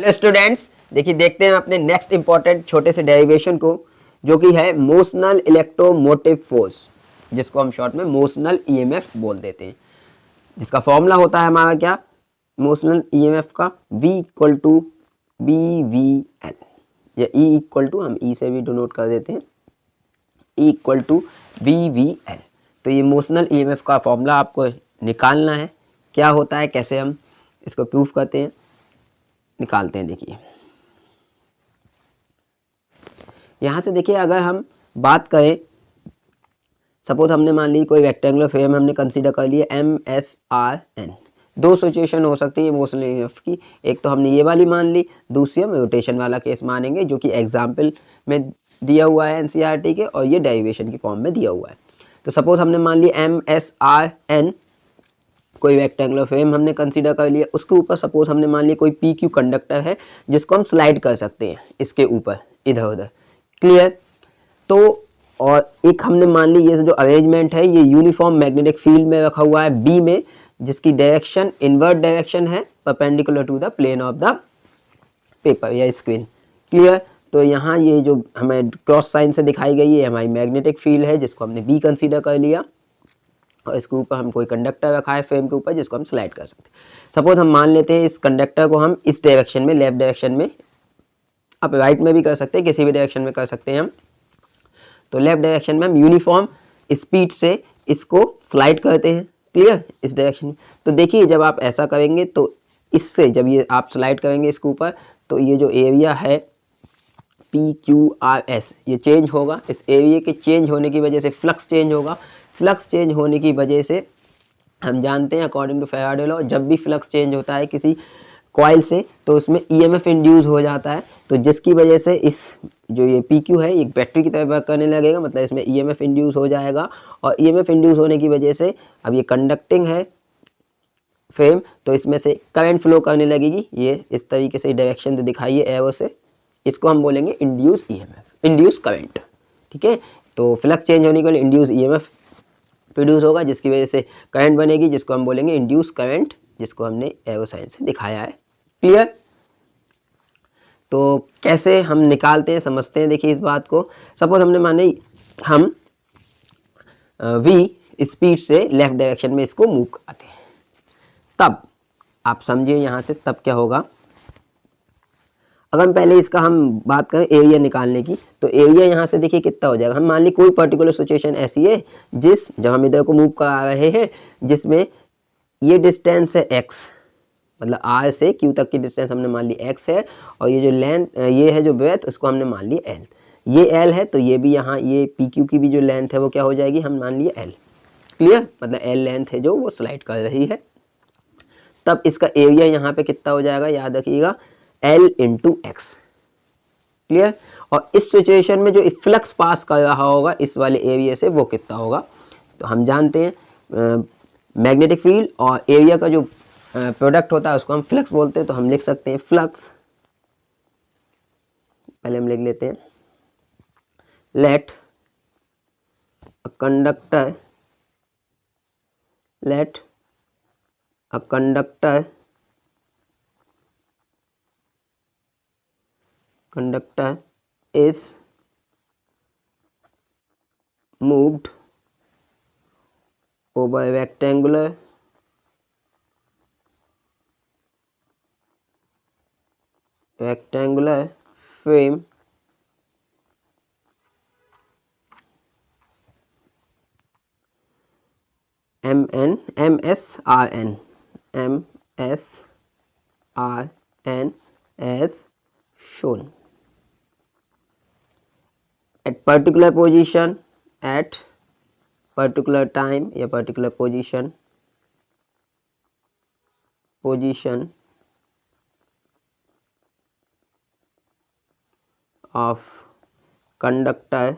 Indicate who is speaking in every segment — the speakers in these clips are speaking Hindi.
Speaker 1: हेलो स्टूडेंट्स, देखिए देखते हैं अपने नेक्स्ट इंपॉर्टेंट छोटे से डेरिवेशन को, जो कि है मोशनल इलेक्ट्रोमोटिव फोर्स, जिसको हम शॉर्ट में मोशनल ईएमएफ बोल देते हैं। जिसका फॉर्मूला होता है हमारा क्या, मोशनल ईएमएफ का V equal to B V L, या E इक्वल टू, हम E से भी डिनोट कर देते हैं, E equal to B V L. तो ये मोशनल ईएमएफ का फॉर्मूला आपको निकालना है। क्या होता है, कैसे हम इसको प्रूव करते हैं, निकालते हैं। देखिए यहाँ से देखिए, अगर हम बात करें, सपोज हमने मान ली कोई रेक्टेंगुलर फ्रेम हमने कंसीडर कर लिया MSRN। दो सिचुएशन हो सकती है इमोशनल ईएमएफ की, एक तो हमने ये वाली मान ली, दूसरी हम रोटेशन वाला केस मानेंगे, जो कि एग्जाम्पल में दिया हुआ है एनसीईआरटी के, और ये डेरिवेशन की फॉर्म में दिया हुआ है। तो सपोज हमने मान लिया MSRN, कोई रेक्टेंगुलर फ्रेम हमने कंसीडर कर लिया, उसके ऊपर सपोज हमने मान लिया कोई PQ कंडक्टर है, जिसको हम स्लाइड कर सकते हैं इसके ऊपर इधर उधर। क्लियर। तो और एक हमने मान ली, ये जो अरेंजमेंट है ये यूनिफॉर्म मैग्नेटिक फील्ड में रखा हुआ है बी में, जिसकी डायरेक्शन इनवर्ट डायरेक्शन है, perpendicular to the plane of the paper या स्क्रीन। क्लियर। तो यहाँ ये जो हमें क्रॉस साइन से दिखाई गई है हमारी मैग्नेटिक फील्ड है, जिसको हमने बी कंसीडर कर लिया, और इसके ऊपर हम कोई कंडक्टर रखा है फ्रेम के ऊपर, जिसको हम स्लाइड कर सकते हैं। सपोज हम मान लेते हैं इस कंडक्टर को हम इस डायरेक्शन में, लेफ्ट डायरेक्शन में, आप राइट में भी कर सकते हैं, किसी भी डायरेक्शन में कर सकते हैं हम। तो लेफ्ट डायरेक्शन में हम यूनिफॉर्म स्पीड से इसको स्लाइड करते हैं। क्लियर, इस डायरेक्शन में। तो देखिए जब आप ऐसा करेंगे तो इससे जब ये आप स्लाइड करेंगे इसके ऊपर, तो ये जो एरिया है PQRS ये चेंज होगा। इस एरिया के चेंज होने की वजह से फ्लक्स चेंज होगा। फ्लक्स चेंज होने की वजह से हम जानते हैं अकॉर्डिंग टू फैराडे लॉ, जब भी फ्लक्स चेंज होता है किसी कॉइल से, तो उसमें ईएमएफ इंड्यूस हो जाता है। तो जिसकी वजह से इस जो ये PQ है, एक बैटरी की तरह वर्क करने लगेगा, मतलब इसमें ईएमएफ इंड्यूस हो जाएगा। और ईएमएफ इंड्यूस होने की वजह से, अब ये कंडक्टिंग है फ्रेम, तो इसमें से करंट फ्लो करने लगेगी। ये इस तरीके से डायरेक्शन जो दिखाई है एरो से, इसको हम बोलेंगे इंड्यूस ईएमएफ, इंड्यूस करंट। ठीक है। तो फ्लक्स चेंज होने के लिए इंड्यूस ईएमएफ प्रोड्यूस होगा, जिसकी वजह से करंट बनेगी, जिसको हम बोलेंगे इंड्यूस करंट, जिसको हमने एरो साइन से दिखाया है। क्लियर। तो कैसे हम निकालते हैं, समझते हैं। देखिए इस बात को, सपोज हमने माने हम V स्पीड से लेफ्ट डायरेक्शन में इसको मूव कराते हैं, तब आप समझिए यहाँ से तब क्या होगा। अगर हम पहले इसका हम बात करें एरिया निकालने की, तो एरिया यहाँ से देखिए कितना हो जाएगा। हम मान ली कोई पर्टिकुलर सिचुएशन ऐसी है जब हम इधर को मूव करा रहे हैं, जिसमें ये डिस्टेंस है x, मतलब R से Q तक की डिस्टेंस हमने मान ली x है, और ये जो लेंथ, ये है जो ब्रेथ, उसको हमने मान ली L। ये L है, तो ये भी यहाँ ये PQ की भी जो लेंथ है वो क्या हो जाएगी, हम मान लिए L। क्लियर, मतलब L लेंथ है जो वो स्लाइड कर रही है। तब इसका एरिया यहाँ पे कितना हो जाएगा, याद रखिएगा, L इंटू एक्स। क्लियर। और इस सिचुएशन में जो फ्लक्स पास कर रहा होगा इस वाले एरिया से, वो कितना होगा, तो हम जानते हैं मैग्नेटिक फील्ड और एरिया का जो प्रोडक्ट होता है उसको हम फ्लक्स बोलते हैं। तो हम लिख सकते हैं फ्लक्स, पहले हम लिख लेते हैं, let conductor, let a conductor is moved over a rectangular frame MSRN as shown at particular position, at particular time या particular position of conductor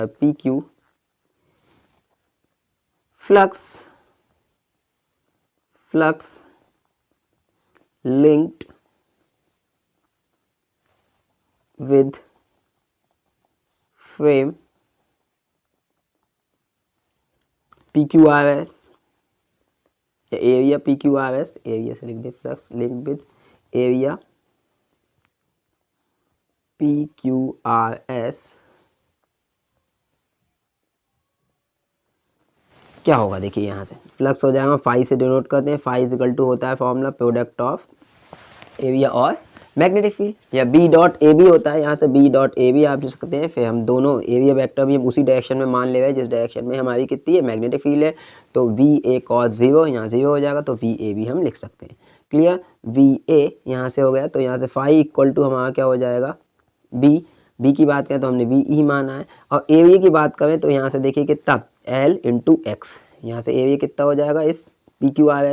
Speaker 1: PQ, flux linked with frame PQRS area P Q R S, area से लिख दे flux link with area P Q R S, क्या होगा देखिए यहाँ से फ्लक्स हो जाएगा, फाई से डिनोट करते हैं, फाई इज इक्वल टू होता है फॉर्मूला प्रोडक्ट ऑफ एरिया और मैग्नेटिक फील्ड, या बी डॉट ए बी होता है, यहाँ से बी डॉट ए बी आप लिख सकते हैं। फिर हम दोनों एरिया वेक्टर भी हम उसी डायरेक्शन में मान ले रहे हैं जिस डायरेक्शन में हमारी कितनी है मैग्नेटिक फील्ड है, तो वी ए कॉस जीरो, यहाँ जीरो हो जाएगा तो वी ए भी हम लिख सकते हैं। क्लियर, वी ए यहाँ से हो गया, तो यहाँ से फाई इक्वल टू हमारा क्या हो जाएगा बी, बी की बात करें तो हमने वी ही माना है, और एरिया की बात करें तो यहाँ से देखिए कितना एल इंटू एक्स, यहाँ से एरिया कितना हो जाएगा इस पी क्यू आर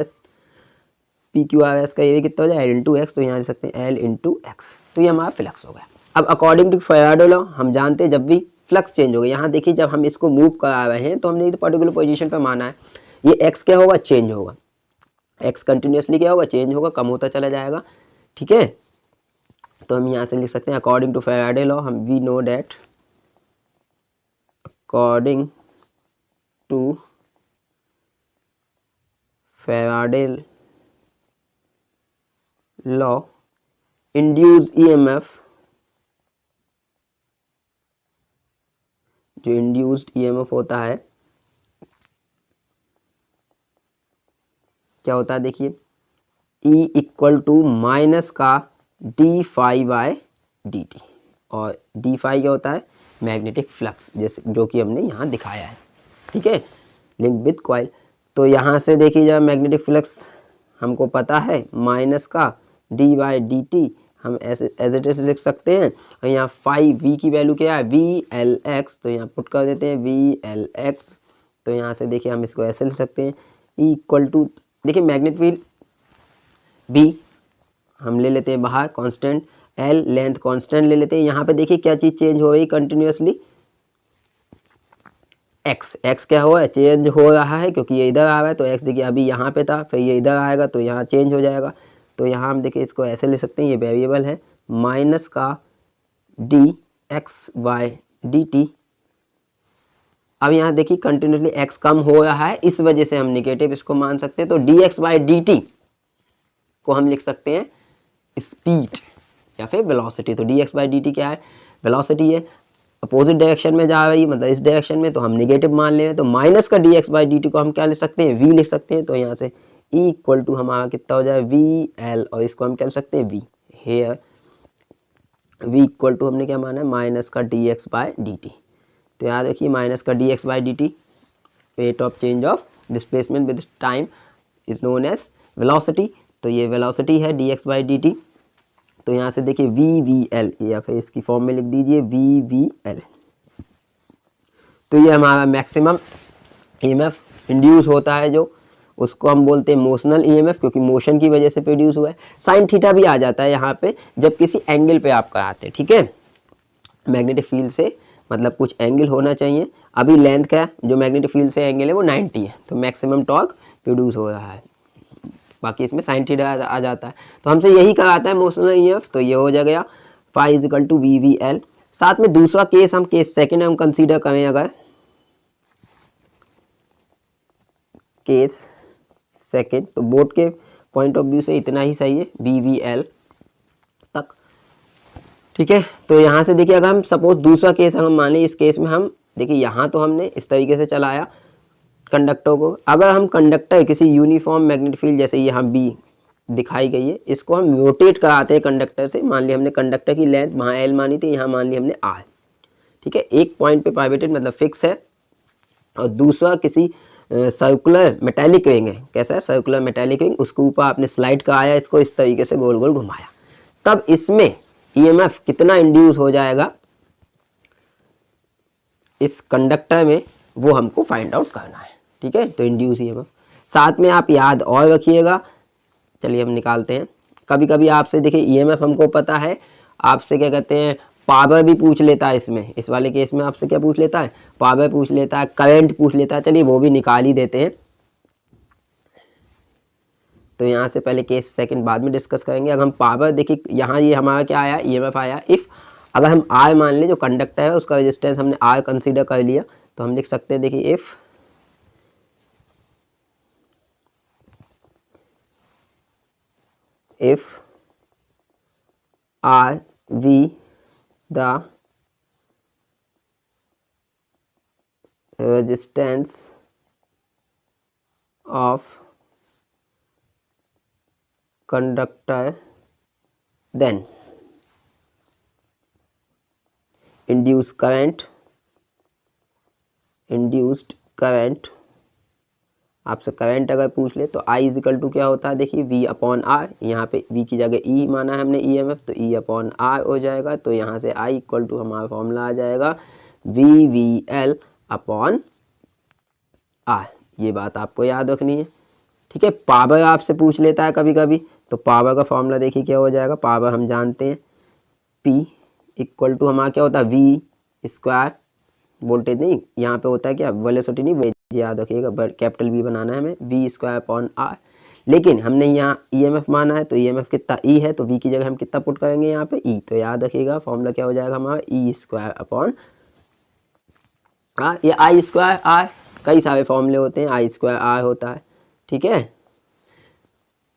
Speaker 1: एस का एरिया कितना हो जाएगा एल इंटू एक्स, तो यहाँ लिख सकते हैं एल इंटू एक्स, तो ये हमारा फ्लक्स हो गया। अब अकॉर्डिंग टू फैराडे लॉ हम जानते हैं जब भी फ्लक्स चेंज हो गया, यहाँ देखिए जब हम इसको मूव करा रहे हैं तो हमने पर्टिकुलर पोजीशन पर माना है, ये एक्स क्या होगा चेंज होगा, एक्स कंटिन्यूसली क्या होगा चेंज होगा, कम होता चला जाएगा। ठीक है, तो हम यहाँ से लिख सकते हैं अकॉर्डिंग टू फैराडे लॉ, हम we know that according to Faraday law induce EMF, जो इंड्यूस्ड ईएमएफ होता है क्या होता है देखिए E इक्वल टू माइनस का D phi by D T, और डी फाई क्या होता है मैग्नेटिक फ्लक्स, जैसे जो कि हमने यहाँ दिखाया है। ठीक है, लिंक विद कॉइल, तो यहाँ से देखिए जब मैग्नेटिक फ्लक्स हमको पता है माइनस का डी बाई डी टी, हम ऐसे एज इट इज लिख सकते हैं, और यहाँ फाई वी की वैल्यू क्या है वी एल एक्स, तो यहाँ पुट कर देते हैं वी एल एक्स, तो यहाँ से देखिए हम इसको ऐसे लिख सकते हैं E इक्वल टू, देखिए मैग्नेटिक फील्ड बी हम ले लेते हैं बाहर कांस्टेंट, एल लेंथ कांस्टेंट ले लेते हैं, यहाँ पे देखिए क्या चीज़ चेंज हो रही कंटिन्यूसली, एक्स, एक्स क्या हुआ है चेंज हो रहा है क्योंकि ये इधर आ रहा है, तो एक्स देखिए अभी यहाँ पे था फिर ये इधर आएगा तो यहाँ चेंज हो जाएगा, तो यहाँ हम देखिए इसको ऐसे ले सकते हैं, ये वेरिएबल है माइनस का D X by D T. अब यहाँ देखिए कंटिन्यूसली एक्स कम हो रहा है, इस वजह से हम निगेटिव इसको मान सकते हैं, तो D X by D T को हम लिख सकते हैं स्पीड या फिर वेलोसिटी, तो D X by D T क्या है वेलोसिटी है, अपोजिट डायरेक्शन में जा रही है मतलब इस डायरेक्शन में, तो हम नेगेटिव मान ले रहे हैं, तो माइनस का D X by D T को हम क्या लिख सकते हैं वी लिख सकते हैं, तो यहाँ से E इक्वल टू हमारा कितना हो जाए वी एल, और इसको हम क्या लिख सकते हैं V, here V equal to हमने क्या माना है माइनस का D X by D T, तो याद रखिए माइनस का D X by D T rate of change of displacement with time is known as velocity, तो ये वेलोसिटी है D X by D T, तो यहाँ से देखिए वी वी एल, या फिर इसकी फॉर्म में लिख दीजिए वी वी एल, तो ये हमारा मैक्सिमम ईएमएफ इंड्यूस होता है, जो उसको हम बोलते हैं मोशनल ईएमएफ, क्योंकि मोशन की वजह से प्रोड्यूस हुआ है। साइन थीटा भी आ जाता है यहाँ पे जब किसी एंगल पे आप कराते हैं। ठीक है, मैग्नेटिक फील्ड से मतलब कुछ एंगल होना चाहिए, अभी लेंथ का जो मैग्नेटिक फील्ड से एंगल है वो 90 है, तो मैक्सिमम टॉर्क प्रोड्यूस हो रहा है, बाकी इसमें साइन थीटा आ जाता है, तो हमसे यही कराता है मोशनल ईएमएफ, तो ये हो जाएगा phi is equal to V V L. साथ में दूसरा केस हम केस सेकेंड हम कंसीडर करें, अगर केस सेकेंड, तो बोर्ड के पॉइंट ऑफ व्यू से इतना ही सही है वी वी एल तक। ठीक है, तो यहाँ से देखिए अगर हम सपोज दूसरा केस हम माने, इस केस में हम देखिए यहाँ तो हमने इस तरीके से चलाया कंडक्टर को, अगर हम कंडक्टर किसी यूनिफॉर्म मैग्नेटिक फील्ड जैसे यहाँ बी दिखाई गई है, इसको हम रोटेट कराते हैं कंडक्टर से, मान लिया हमने कंडक्टर की लेंथ वहाँ एल मानी थी, यहाँ मान लिया हमने आर। ठीक है, एक पॉइंट पे पाइवेटेड मतलब फिक्स है, और दूसरा किसी सर्कुलर मेटेलिक रिंग है, कैसा है सर्कुलर मेटेलिक रिंग, उसके ऊपर आपने स्लाइड कराया इसको इस तरीके से गोल गोल घुमाया, तब इसमें ईएमएफ कितना इंड्यूस हो जाएगा इस कंडक्टर में, वो हमको फाइंड आउट करना है। ठीक है, तो इंड्यूस ईएमएफ साथ में आप याद और रखिएगा। चलिए हम निकालते हैं, कभी कभी आपसे देखिए ईएमएफ हमको पता है, आपसे क्या कहते हैं पावर भी पूछ लेता है, इसमें इस वाले केस में आपसे क्या पूछ लेता है पावर पूछ लेता है, करंट पूछ लेता है, चलिए वो भी निकाल ही देते हैं। तो यहाँ से पहले केस सेकंड बाद में डिस्कस करेंगे। अगर हम पावर देखिए यहाँ ये हमारा क्या आया ईएमएफ आया, इफ़ अगर हम आर मान लें, जो कंडक्टर है उसका रेजिस्टेंस हमने आर कंसीडर कर लिया, तो हम लिख सकते हैं देखिए if if R V the resistance of conductor, then induced current आपसे करंट अगर पूछ ले तो I इजिकल टू क्या होता है, देखिए V अपॉन R, यहाँ पे V की जगह E माना है हमने EMF, तो E अपॉन R हो जाएगा। तो यहाँ से I इक्वल टू हमारा फॉर्मूला आ जाएगा VVL अपॉन R। ये बात आपको याद रखनी है, ठीक है। पावर आपसे पूछ लेता है कभी कभी, तो पावर का फॉर्मूला देखिए क्या हो जाएगा। पावर हम जानते हैं P इक्वल टू हमारा क्या होता है V स्क्वायर, वोल्टेज नहीं, यहाँ पे होता है क्या वेलोसिटी नहीं, याद रखिएगा कैपिटल V बनाना है हमें, V स्क्वायर अपॉन R। लेकिन हमने यहाँ EMF माना है, तो EMF कितना E है, तो V की जगह हम कितना पुट करेंगे यहाँ पे E, तो याद रखिएगा फॉर्मूला क्या हो जाएगा हमारा E स्क्वायर अपॉन R। ये I स्क्वायर R, कई सारे फॉर्मूले होते हैं, I स्क्वायर R होता है, ठीक है।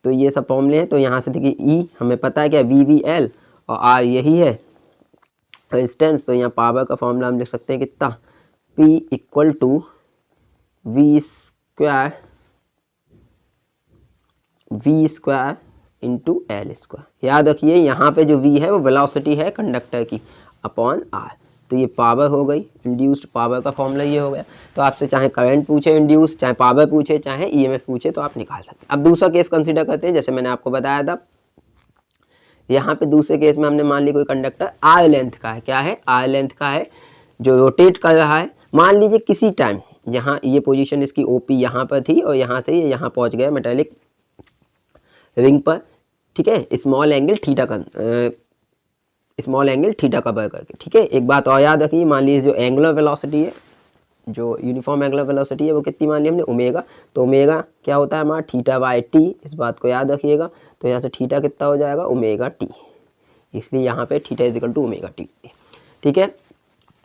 Speaker 1: तो ये सब फॉर्मूले हैं। तो यहाँ से देखिए E हमें पता है क्या VVL और R यही है रेजिस्टेंस, तो यहाँ पावर का फॉर्मूला हम लिख सकते हैं कितना P equal to V square into L square. याद रखिए यहाँ पे जो V है वो वेलोसिटी है कंडक्टर की अपॉन R। तो ये पावर हो गई, इंड्यूस्ड पावर का फॉर्मूला ये हो गया। तो आपसे चाहे करंट पूछे इंड्यूस्ड, चाहे पावर पूछे, चाहे EMF पूछे, तो आप निकाल सकते हैं। अब दूसरा केस कंसीडर करते हैं, जैसे मैंने आपको बताया था। यहाँ पे दूसरे केस में हमने मान ली कोई कंडक्टर R लेंथ का है, क्या है R लेंथ का है, जो रोटेट कर रहा है। मान लीजिए किसी टाइम यहाँ ये पोजीशन इसकी OP यहाँ पर थी और यहाँ से ये यहाँ पहुँच गया मेटेलिक रिंग पर, ठीक है, स्मॉल एंगल थीटा का बर करके, ठीक है। एक बात और याद रखिए, मान लीजिए जो एंगुलर वेलोसिटी है, जो यूनिफॉर्म एंगुलर वेलोसिटी है वो कितनी मान ली हमने ओमेगा, तो ओमेगा क्या होता है हमारा थीटा बाय टी, इस बात को याद रखिएगा। तो यहाँ से थीटा कितना हो जाएगा ओमेगा टी, इसलिए यहाँ पे theta equal to omega T, ठीक है।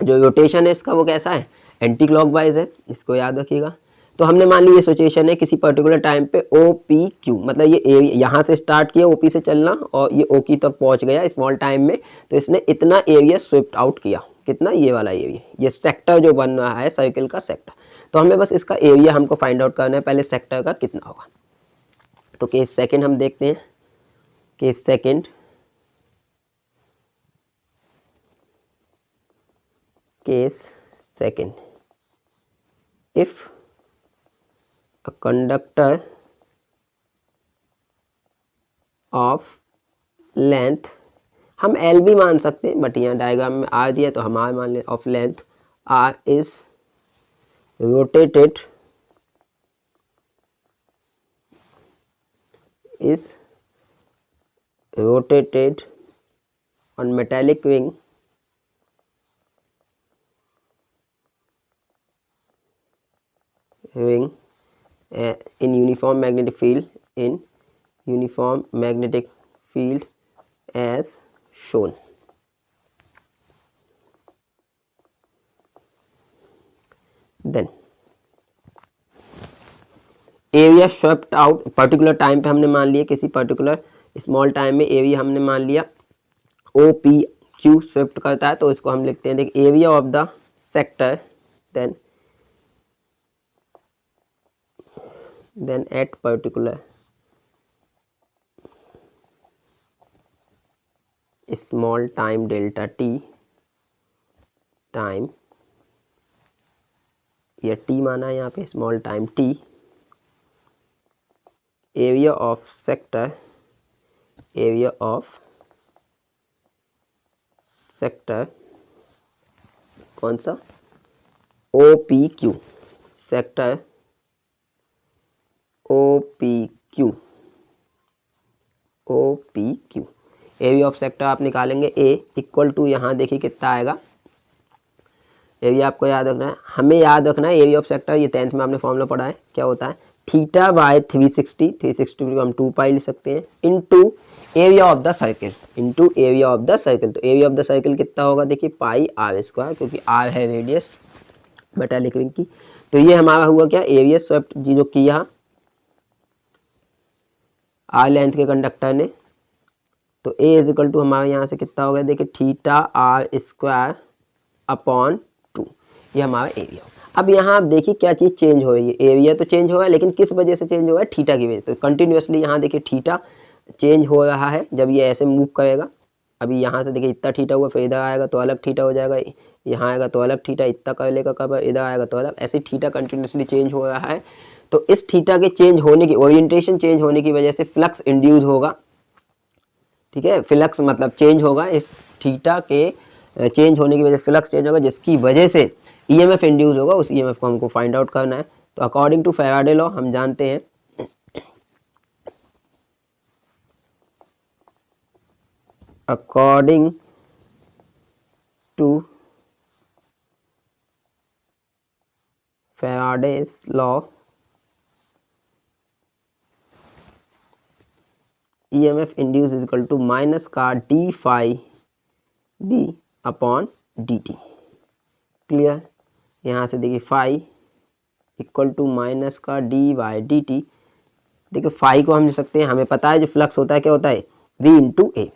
Speaker 1: जो रोटेशन है इसका वो कैसा है एंटी क्लॉकवाइज है, इसको याद रखिएगा। तो हमने मान ली ये सिचुएशन है किसी पर्टिकुलर टाइम पे OPQ, मतलब ये यहाँ से स्टार्ट किया OP से चलना और ये OQ तक पहुँच गया स्मॉल टाइम में, तो इसने इतना एरिया स्विफ्ट आउट किया, कितना, ये वाला एरिया, ये सेक्टर जो बन रहा है सर्किल का सेक्टर। तो हमें बस इसका एरिया हमको फाइंड आउट करना है, पहले सेक्टर का कितना होगा। तो केस सेकंड हम देखते हैं, case second if a conductor of length, हम L भी मान सकते हैं, बट यहाँ डायग्राम में R दिया तो हम R मान लें, of length R is rotated on metallic ring in uniform magnetic field as shown. Then area swept out, particular time पे हमने मान लिया, किसी पर्टिकुलर स्मॉल टाइम में एरिया हमने मान लिया OPQ स्वेप्ट करता है, तो इसको हम लिखते हैं देख area of the sector then at particular small time delta t time, या t माना है यहाँ पे small time t, area of sector कौन सा OPQ sector OPQ area of sector आप निकालेंगे A इक्वल टू, यहाँ देखिए कितना आएगा, एरिया आपको याद रखना है, हमें याद रखना है एरिया ऑफ सेक्टर, ये 10th में आपने फॉर्मूला पढ़ा है, क्या होता है थीटा बाय 360 को हम 2 पाई लिख सकते हैं, into area of the circle, तो एरिया ऑफ द सर्किल कितना होगा, देखिए पाई R स्क्वायर, क्योंकि R है रेडियस मेटालिक रिंग की। तो ये हमारा हुआ क्या एरिया स्वेप्ट जो किया R लेंथ के कंडक्टर ने तो ए इज इक्वल टू हमारे यहाँ से कितना हो गया, देखिए थीटा आर स्क्वायर अपॉन 2, ये हमारा एरिया। अब यहाँ आप देखिए क्या चीज़ चेंज हो रही है, एरिया तो चेंज हो रहा है लेकिन किस वजह से चेंज हो रहा है, थीटा की वजह से। तो कंटिन्यूसली यहाँ देखिए थीटा चेंज हो रहा है जब ये ऐसे मूव करेगा। अभी यहाँ से देखिए इतना थीटा हुआ, फिर इधर आएगा तो अलग थीटा हो जाएगा, यहाँ आएगा तो अलग थीटा, इतना कर लेगा कब, इधर आएगा तो अलग, ऐसे थीटा कंटिन्यूसली चेंज हो रहा है। तो इस थीटा के चेंज होने की, ओरिएंटेशन चेंज होने की वजह से फ्लक्स इंड्यूस होगा, ठीक है। फ्लक्स मतलब चेंज होगा, इस थीटा के चेंज होने की वजह से फ्लक्स चेंज होगा, जिसकी वजह से ईएमएफ इंड्यूस होगा। उस ईएमएफ को हमको फाइंड आउट करना है। तो अकॉर्डिंग टू फैराडे लॉ हम जानते हैं, according to Faraday's law EMF induced is equal to minus का D phi B upon D t. Clear. यहाँ से देखिए फाई इक्वल टू माइनस का डी वाई डी टी। देखिए फाई को हम लिख सकते हैं, हमें पता है जो फ्लक्स होता है क्या होता है, वी इंटू ए।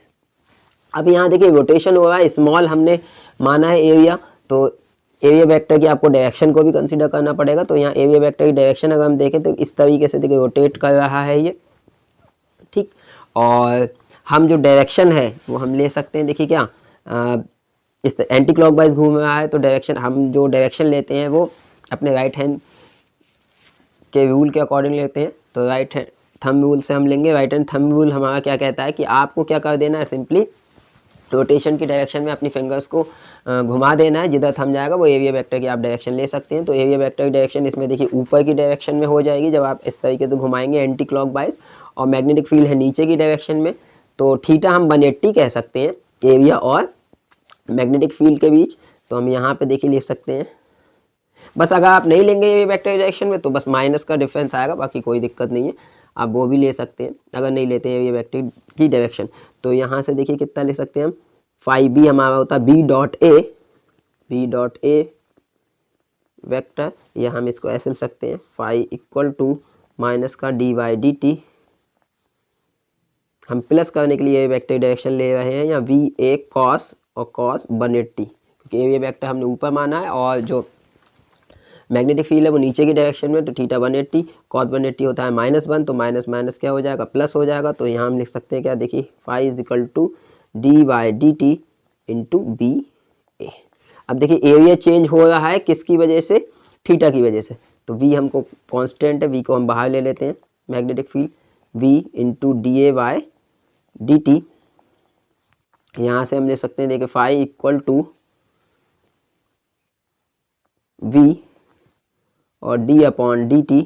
Speaker 1: अब यहाँ देखिए रोटेशन हो रहा है, स्मॉल हमने माना है एरिया, तो एरिया वेक्टर की आपको डायरेक्शन को भी कंसीडर करना पड़ेगा। तो यहाँ एरिया वेक्टर की डायरेक्शन अगर हम देखें तो इस तरीके से देखिए रोटेट कर रहा है ये, ठीक। और हम जो डायरेक्शन है वो हम ले सकते हैं, देखिए क्या इस एंटी क्लॉकवाइज घूम रहा है, तो डायरेक्शन हम जो डायरेक्शन लेते हैं वो अपने राइट हैंड के रूल के अकॉर्डिंग लेते हैं। तो राइट हैंड थंब रूल से हम लेंगे। राइट हैंड थंब रूल हमारा क्या कहता है कि आपको क्या कर देना है, सिंपली रोटेशन की डायरेक्शन में अपनी फिंगर्स को घुमा देना है, जिधर थंब जाएगा वो एरिया वेक्टर की आप डायरेक्शन ले सकते हैं। तो एरिया वेक्टर की डायरेक्शन इसमें देखिए ऊपर की डायरेक्शन में हो जाएगी जब आप इस तरीके से घुमाएंगे एंटी क्लॉकवाइज, और मैग्नेटिक फील्ड है नीचे की डायरेक्शन में। तो थीटा हम 180 कह सकते हैं एरिया और मैग्नेटिक फील्ड के बीच। तो हम यहाँ पे देखिए लिख सकते हैं, बस अगर आप नहीं लेंगे ये वेक्टर डायरेक्शन में तो बस माइनस का डिफरेंस आएगा, बाकी कोई दिक्कत नहीं है, आप वो भी ले सकते हैं अगर नहीं लेते हैं ये वेक्टर की डायरेक्शन। तो यहाँ से देखिए कितना ले सकते हैं हम, फाई बी हमारा होता है बी डॉट ए वेक्टर, या हम इसको ऐसे लिख सकते हैं फाई इक्वल टू माइनस का डी वाई डी टी। हम प्लस करने के लिए वेक्टर डायरेक्शन ले रहे हैं, या वी ए कॉस और कॉस 180, क्योंकि ये वेक्टर हमने ऊपर माना है और जो मैग्नेटिक फील्ड है वो नीचे की डायरेक्शन में। तो थीटा 180 कॉस 180 होता है -1, तो माइनस माइनस क्या हो जाएगा, प्लस हो जाएगा। तो यहाँ हम लिख सकते हैं क्या, देखिए phi is equal to d y D t into B A. अब देखिए एरिया चेंज हो रहा है किसकी वजह से, थीटा की वजह से। तो वी हमको कांस्टेंट है, वी को हम बाहर ले लेते हैं, magnetic field V into D A by D T. यहाँ से हम ले सकते हैं देखिए फाई इक्वल टू वी और D upon D T,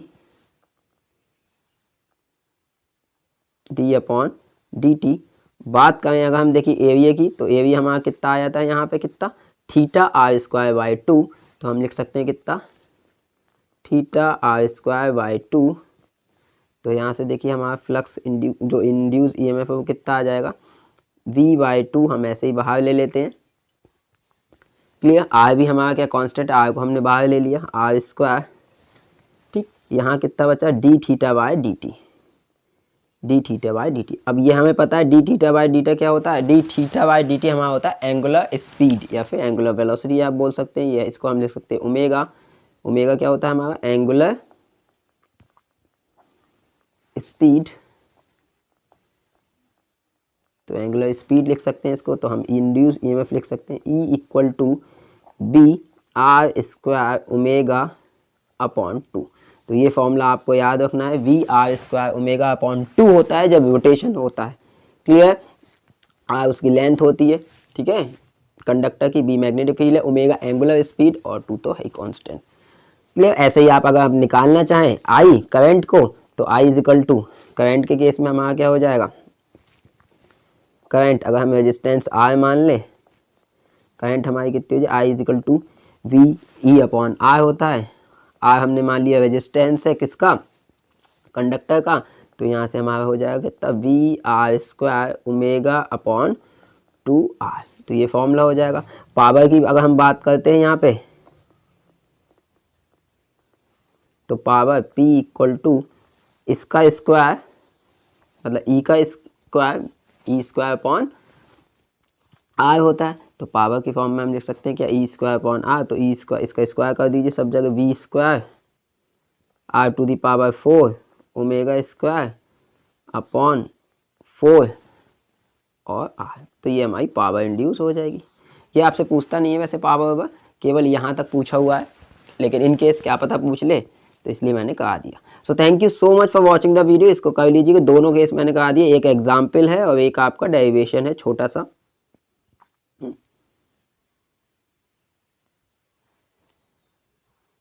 Speaker 1: D upon D T. बात करें अगर हम देखिए एरिया की, तो एरिया हमारा कितना आ जाता है यहाँ पे, कितना, थीटा आर स्क्वायर बाई 2। तो हम लिख सकते हैं कितना, थीटा आर स्क्वायर बाई 2। तो यहाँ से देखिए हमारा फ्लक्स जो इंड्यूस ईएमएफ है वो कितना आ जाएगा, वी बाई 2। हम ऐसे ही बाहर ले लेते हैं। क्लियर। आर भी हमारा क्या कांस्टेंट, आर को हमने बाहर ले लिया, आर स्क्वायर, ठीक। यहाँ कितना बचा, D theta by D T, D theta by D T. अब ये हमें पता है D theta by D T क्या होता है, D theta by D T हमारा होता है एंगुलर स्पीड या फिर एंगुलर वेलोसिटी आप बोल सकते हैं। ये इसको हम लिख सकते हैं ओमेगा। ओमेगा क्या होता है हमारा, एंगुलर स्पीड। तो एंगुलर स्पीड लिख सकते हैं इसको। तो हम इंड्यूस ईएमएफ लिख सकते हैं E equal to B R square omega upon 2। तो ये फॉर्मूला आपको याद रखना है, V R square omega upon 2 होता है जब रोटेशन होता है। क्लियर। आर उसकी लेंथ होती है, ठीक है, कंडक्टर की, बी मैग्नेटिक फील्ड है, ओमेगा एंगुलर स्पीड और 2 तो है कांस्टेंट। क्लियर। ऐसे ही आप अगर निकालना चाहें आई करंट को, तो आई इज इक्वल टू, करंट के केस में हमारा क्या हो जाएगा, करंट अगर हम रेजिस्टेंस आर मान लें, करंट हमारी कितनी हो जाए, I is equal to V E upon R होता है। आर हमने मान लिया रेजिस्टेंस है किसका, कंडक्टर का। तो यहाँ से हमारा हो जाएगा कितना, V R square omega upon 2r। तो ये फॉर्मूला हो जाएगा। पावर की अगर हम बात करते हैं यहाँ पे, तो पावर P इक्वल टू इसका स्क्वायर, मतलब E का square E square upon R होता है। तो पावर की फॉर्म में हम लिख सकते हैं क्या, ई स्क्वायर अपॉन आर। तो ई स्क्वायर, इसका स्क्वायर कर दीजिए सब जगह, V square R to the power 4 omega square upon 4 और आर। तो ये हमारी पावर इंड्यूस हो जाएगी। ये आपसे पूछता नहीं है वैसे पावर, केवल यहाँ तक पूछा हुआ है, लेकिन इन केस क्या पता पूछ ले, तो इसलिए मैंने कहा दिया। So thank you so much for watching the video. इसको कर लीजिएगा, दोनों केस मैंने कहा दिया, एक एग्जाम्पल है और एक आपका डेरिवेशन है छोटा सा।